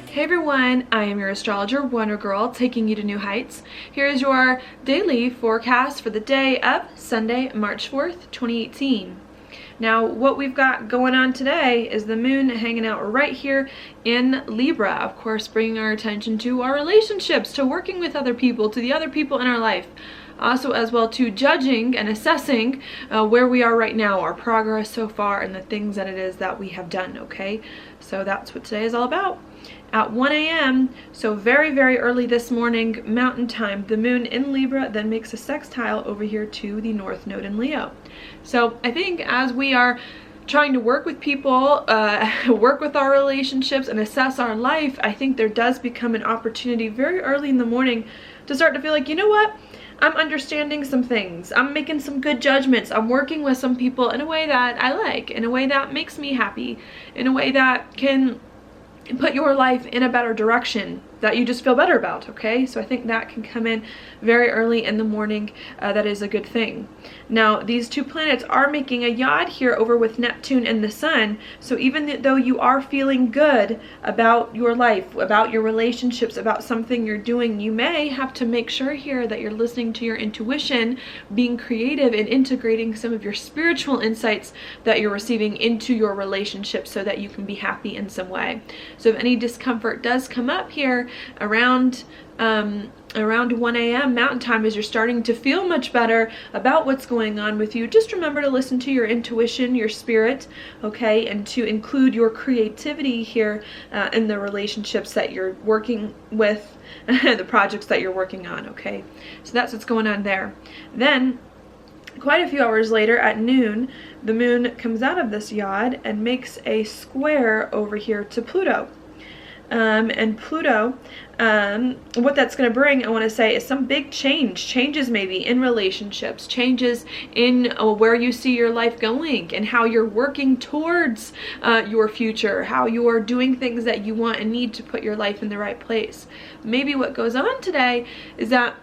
Hey everyone, I am your astrologer, Wonder Girl, taking you to new heights. Here is your daily forecast for the day of Sunday, March 4th, 2018. Now, what we've got going on today is the moon hanging out right here in Libra, of course, bringing our attention to our relationships, to working with other people, to the other people in our life. Also, as well, to judging and assessing where we are right now, our progress so far, and the things that it is that we have done, okay? So that's what today is all about. At 1 a.m., so very, very early this morning, Mountain Time, the moon in Libra then makes a sextile over here to the North Node in Leo. So I think as we are trying to work with people, work with our relationships, and assess our life, I think there does become an opportunity very early in the morning to start to feel like, you know what? I'm understanding some things. I'm making some good judgments. I'm working with some people in a way that I like, in a way that makes me happy, in a way that can put your life in a better direction that you just feel better about, okay? So I think that can come in very early in the morning. That is a good thing. Now, these two planets are making a yod here over with Neptune and the Sun, so even though you are feeling good about your life, about your relationships, about something you're doing, you may have to make sure here that you're listening to your intuition, being creative, and integrating some of your spiritual insights that you're receiving into your relationship so that you can be happy in some way. So if any discomfort does come up here around 1 a.m. Mountain Time, as you're starting to feel much better about what's going on with you, just remember to listen to your intuition, your spirit, okay, and to include your creativity here in the relationships that you're working with, the projects that you're working on, okay? So that's what's going on there. Then, quite a few hours later at noon, the moon comes out of this yod and makes a square over here to Pluto. And Pluto, what that's going to bring, I want to say, is some big changes maybe in relationships, changes in where you see your life going and how you're working towards your future, how you are doing things that you want and need to put your life in the right place. Maybe what goes on today is that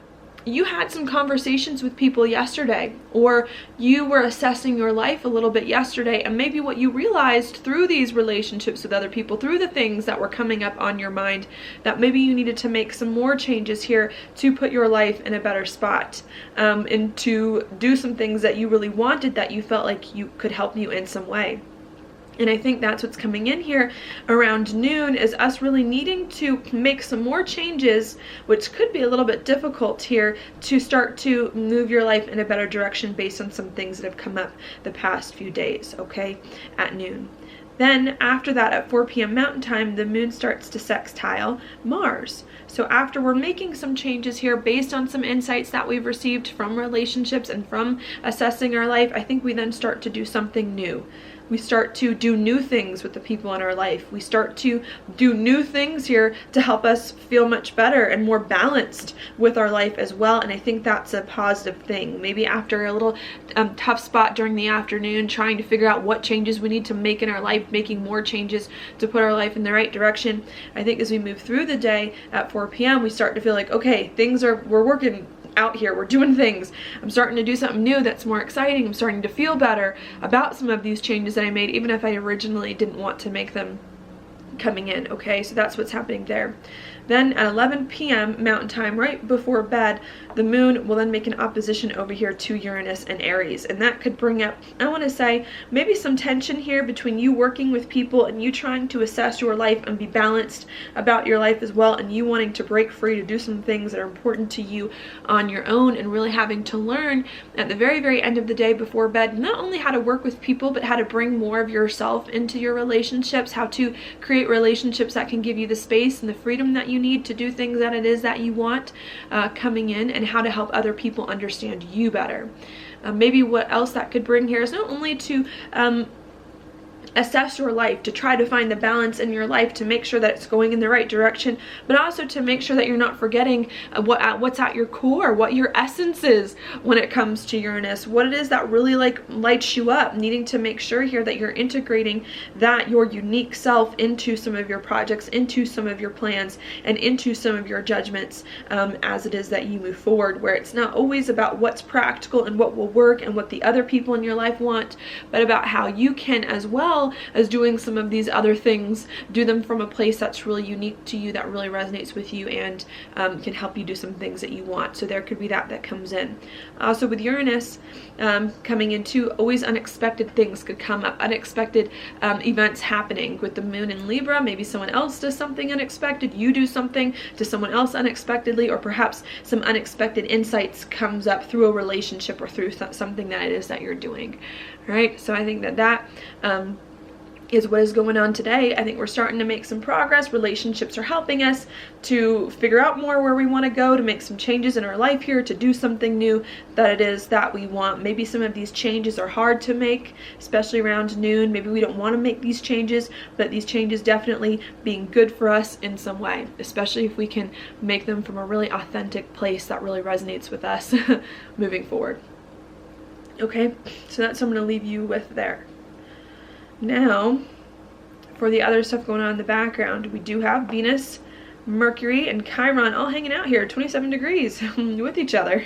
you had some conversations with people yesterday, or you were assessing your life a little bit yesterday, and maybe what you realized through these relationships with other people, through the things that were coming up on your mind, that maybe you needed to make some more changes here to put your life in a better spot, and to do some things that you really wanted, that you felt like you could help you in some way. And I think that's what's coming in here around noon, is us really needing to make some more changes, which could be a little bit difficult here, to start to move your life in a better direction based on some things that have come up the past few days, okay, at noon. Then after that, at 4 p.m. Mountain Time, the moon starts to sextile Mars. So after we're making some changes here based on some insights that we've received from relationships and from assessing our life, I think we then start to do something new. We start to do new things with the people in our life. We start to do new things here to help us feel much better and more balanced with our life as well. And I think that's a positive thing. Maybe after a little tough spot during the afternoon, trying to figure out what changes we need to make in our life, making more changes to put our life in the right direction. I think as we move through the day at 4 p.m., we start to feel like, okay, we're working out here, we're doing things. I'm starting to do something new that's more exciting. I'm starting to feel better about some of these changes that I made, even if I originally didn't want to make them coming in, okay? So that's what's happening there. Then at 11 p.m. Mountain Time, right before bed, the moon will then make an opposition over here to Uranus and Aries. And that could bring up, I want to say, maybe some tension here between you working with people and you trying to assess your life and be balanced about your life as well, and you wanting to break free to do some things that are important to you on your own, and really having to learn at the very, very end of the day before bed, not only how to work with people, but how to bring more of yourself into your relationships, how to create relationships that can give you the space and the freedom that you need to do things that it is that you want coming in, and how to help other people understand you better. Maybe what else that could bring here is not only to assess your life, to try to find the balance in your life, to make sure that it's going in the right direction, but also to make sure that you're not forgetting what's at your core, what your essence is when it comes to Uranus, what it is that really like lights you up, needing to make sure here that you're integrating that your unique self into some of your projects, into some of your plans, and into some of your judgments as it is that you move forward, where it's not always about what's practical and what will work and what the other people in your life want, but about how you can, as well as doing some of these other things, do them from a place that's really unique to you, that really resonates with you, and can help you do some things that you want. So there could be that comes in. Also with Uranus coming into, always unexpected things could come up, unexpected events happening. With the moon in Libra, maybe someone else does something unexpected, you do something to someone else unexpectedly, or perhaps some unexpected insights comes up through a relationship or through something that it is that you're doing. Right? So I think that is what is going on today. I think we're starting to make some progress. Relationships are helping us to figure out more where we want to go, to make some changes in our life here, to do something new that it is that we want. Maybe some of these changes are hard to make, especially around noon. Maybe we don't want to make these changes, but these changes definitely being good for us in some way, especially if we can make them from a really authentic place that really resonates with us moving forward. Okay, so that's what I'm going to leave you with there. Now, for the other stuff going on in the background, we do have Venus, Mercury, and Chiron all hanging out here, 27 degrees with each other,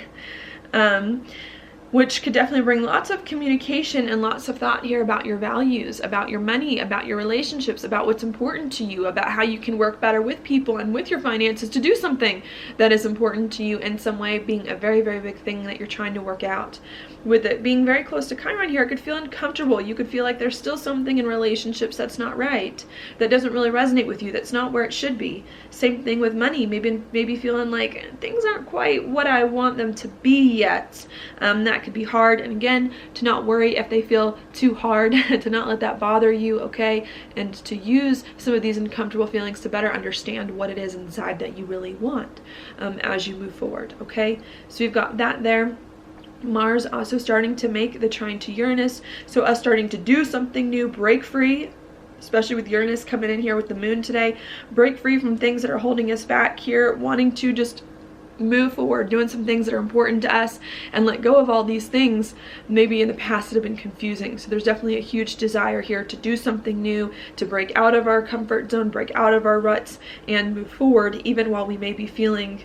which could definitely bring lots of communication and lots of thought here about your values, about your money, about your relationships, about what's important to you, about how you can work better with people and with your finances to do something that is important to you in some way, being a very, very big thing that you're trying to work out. With it being very close to Chiron here, it could feel uncomfortable. You could feel like there's still something in relationships that's not right, that doesn't really resonate with you, that's not where it should be. Same thing with money, maybe feeling like things aren't quite what I want them to be yet. That could be hard, and again, to not worry if they feel too hard, to not let that bother you, okay, and to use some of these uncomfortable feelings to better understand what it is inside that you really want as you move forward, okay? So we've got that there. Mars also starting to make the trine to Uranus, so us starting to do something new, break free, especially with Uranus coming in here with the moon today, break free from things that are holding us back here, wanting to just move forward, doing some things that are important to us, and let go of all these things maybe in the past that have been confusing. So there's definitely a huge desire here to do something new, to break out of our comfort zone, break out of our ruts, and move forward, even while we may be feeling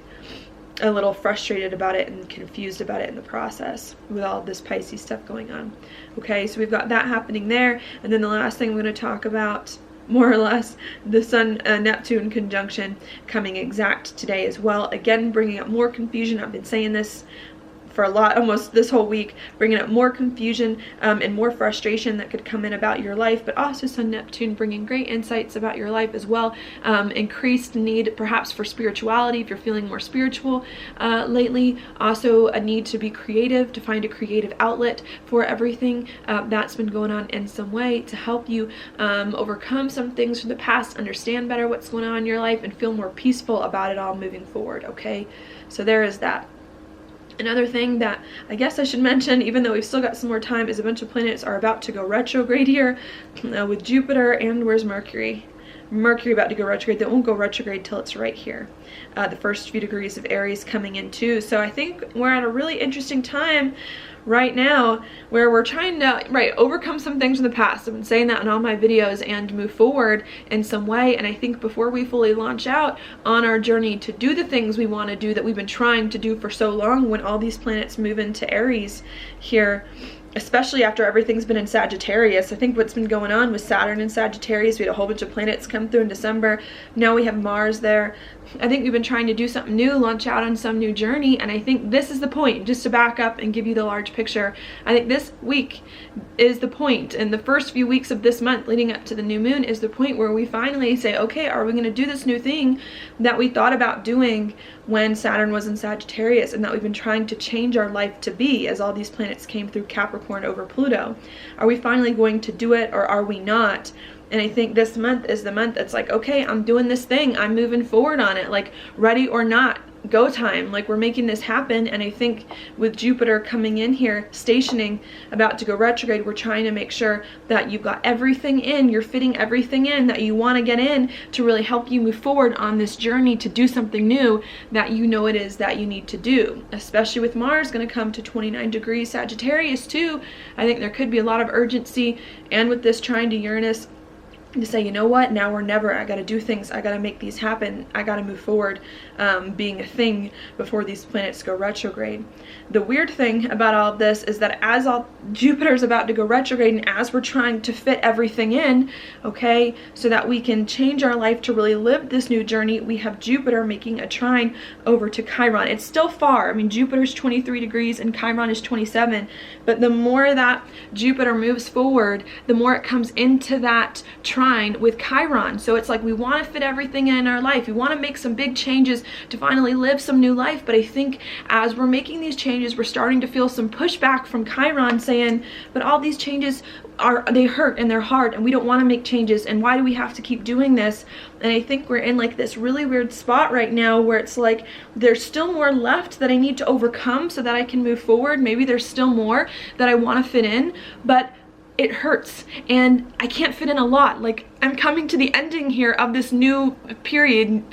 a little frustrated about it and confused about it in the process with all this Pisces stuff going on. Okay, so we've got that happening there. And then the last thing I'm going to talk about, more or less, the Sun Neptune conjunction coming exact today as well. Again, bringing up more confusion. I've been saying this for almost this whole week, bringing up more confusion and more frustration that could come in about your life, but also Sun Neptune bringing great insights about your life as well. Increased need perhaps for spirituality if you're feeling more spiritual lately. Also a need to be creative, to find a creative outlet for everything that's been going on in some way, to help you overcome some things from the past, understand better what's going on in your life, and feel more peaceful about it all moving forward. Okay, so there is that. Another thing that I guess I should mention, even though we've still got some more time, is a bunch of planets are about to go retrograde here with Jupiter, and where's Mercury? Mercury about to go retrograde. They won't go retrograde till it's right here. The first few degrees of Aries coming in too. So I think we're at a really interesting time right now where we're trying to overcome some things in the past. I've been saying that in all my videos, and move forward in some way. And I think before we fully launch out on our journey to do the things we want to do that we've been trying to do for so long, when all these planets move into Aries here, especially after everything's been in Sagittarius. I think what's been going on with Saturn in Sagittarius, we had a whole bunch of planets come through in December. Now we have Mars there. I think we've been trying to do something new, launch out on some new journey, and I think this is the point, just to back up and give you the large picture. I think this week is the point, and the first few weeks of this month leading up to the new moon is the point where we finally say, okay, are we going to do this new thing that we thought about doing when Saturn was in Sagittarius, and that we've been trying to change our life to be as all these planets came through Capricorn over Pluto? Are we finally going to do it, or are we not? And I think this month is the month that's like, okay, I'm doing this thing, I'm moving forward on it, like ready or not. go time, like we're making this happen. And I think with Jupiter coming in here, stationing, about to go retrograde, we're trying to make sure that you've got everything in, you're fitting everything in that you want to get in to really help you move forward on this journey to do something new that you know it is that you need to do. Especially with Mars going to come to 29 degrees Sagittarius too, I think there could be a lot of urgency, and with this trine to Uranus, to say, you know what, now or never, I got to do things, I got to make these happen, I got to move forward, being a thing before these planets go retrograde. The weird thing about all of this is that as Jupiter's about to go retrograde, and as we're trying to fit everything in, okay, so that we can change our life to really live this new journey, we have Jupiter making a trine over to Chiron. It's still far. I mean, Jupiter's 23 degrees and Chiron is 27, but the more that Jupiter moves forward, the more it comes into that trine with Chiron. So it's like we want to fit everything in our life. We want to make some big changes to finally live some new life. But I think as we're making these changes, we're starting to feel some pushback from Chiron saying, but all these changes they hurt and they're hard and we don't want to make changes, and why do we have to keep doing this? And I think we're in like this really weird spot right now where it's like there's still more left that I need to overcome so that I can move forward. Maybe there's still more that I want to fit in, but it hurts and I can't fit in a lot. Like, I'm coming to the ending here of this new period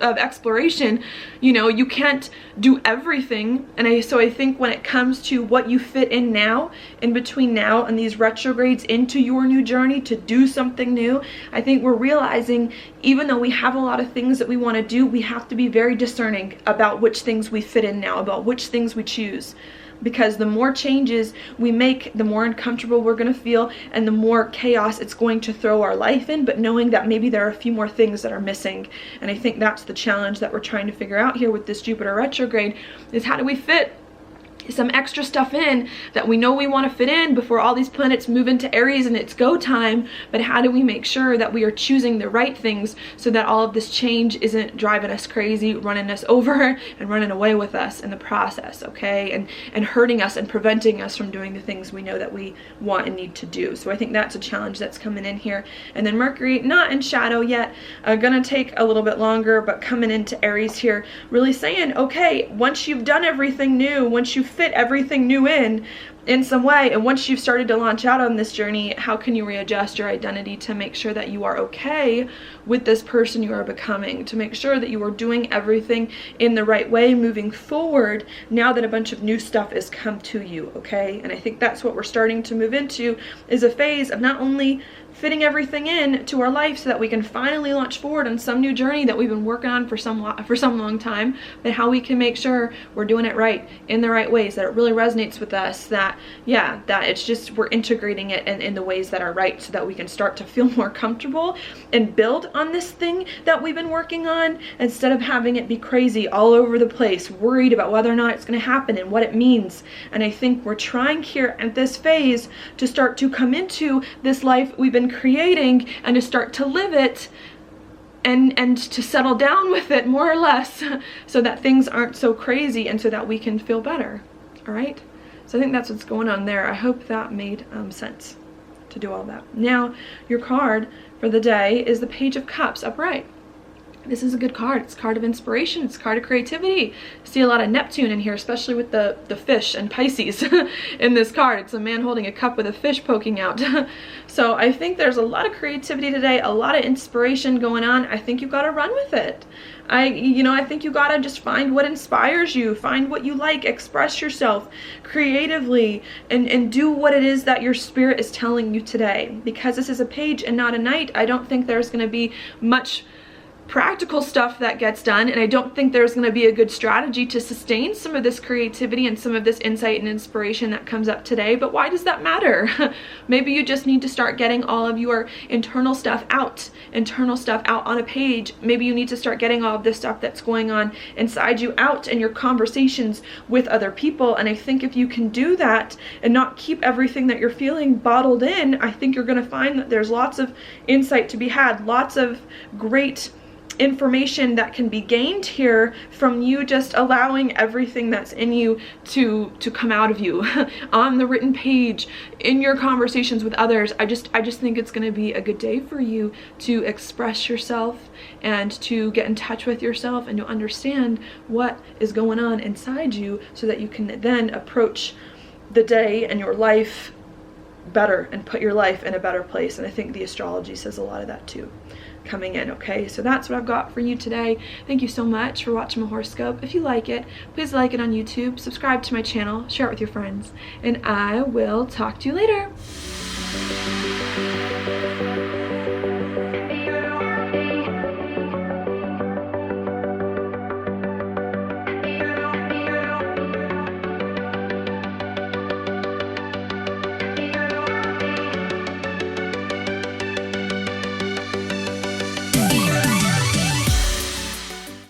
of exploration. You know, you can't do everything. And so I think when it comes to what you fit in now, in between now and these retrogrades into your new journey to do something new, I think we're realizing, even though we have a lot of things that we want to do, we have to be very discerning about which things we fit in now, about which things we choose. Because the more changes we make, the more uncomfortable we're going to feel and the more chaos it's going to throw our life in, but knowing that maybe there are a few more things that are missing. And I think that's the challenge that we're trying to figure out here with this Jupiter retrograde, is how do we fit some extra stuff in that we know we want to fit in before all these planets move into Aries and it's go time, but how do we make sure that we are choosing the right things so that all of this change isn't driving us crazy, running us over and running away with us in the process, okay, and hurting us and preventing us from doing the things we know that we want and need to do. So I think that's a challenge that's coming in here. And then Mercury, not in shadow yet, gonna take a little bit longer, but coming into Aries here, really saying, okay, once you've done everything new, once you fit everything new in some way, and once you've started to launch out on this journey, how can you readjust your identity to make sure that you are okay with this person you are becoming, to make sure that you are doing everything in the right way moving forward now that a bunch of new stuff has come to you, okay? And I think that's what we're starting to move into, is a phase of not only fitting everything in to our life so that we can finally launch forward on some new journey that we've been working on for some long time, but how we can make sure we're doing it right, in the right ways, that it really resonates with us, that it's just we're integrating it in the ways that are right, so that we can start to feel more comfortable and build on this thing that we've been working on, instead of having it be crazy all over the place, worried about whether or not it's going to happen and what it means. And I think we're trying here at this phase to start to come into this life we've been creating and to start to live it, and to settle down with it more or less, so that things aren't so crazy and so that we can feel better. All right, so I think that's what's going on there. I hope that made sense to do all that. Now your card for the day is the Page of Cups upright. This is a good card. It's a card of inspiration. It's a card of creativity. I see a lot of Neptune in here, especially with the fish and Pisces in this card. It's a man holding a cup with a fish poking out. So I think there's a lot of creativity today, a lot of inspiration going on. I think you got to run with it. I think you got to just find what inspires you, find what you like, express yourself creatively, and do what it is that your spirit is telling you today. Because this is a page and not a knight, I don't think there's going to be much practical stuff that gets done, and I don't think there's going to be a good strategy to sustain some of this creativity and some of this insight and inspiration that comes up today. But why does that matter? Maybe you just need to start getting all of your internal stuff out on a page. Maybe you need to start getting all of this stuff that's going on inside you out in your conversations with other people. And I think if you can do that and not keep everything that you're feeling bottled in, I think you're going to find that there's lots of insight to be had, lots of great information that can be gained here from you just allowing everything that's in you to come out of you on the written page, in your conversations with others. I just think it's going to be a good day for you to express yourself and to get in touch with yourself and to understand what is going on inside you, so that you can then approach the day and your life better and put your life in a better place. And I think the astrology says a lot of that too coming in. Okay, so that's what I've got for you today. Thank you so much for watching my horoscope. If you like it, please like it on YouTube, subscribe to my channel, share it with your friends, and I will talk to you later.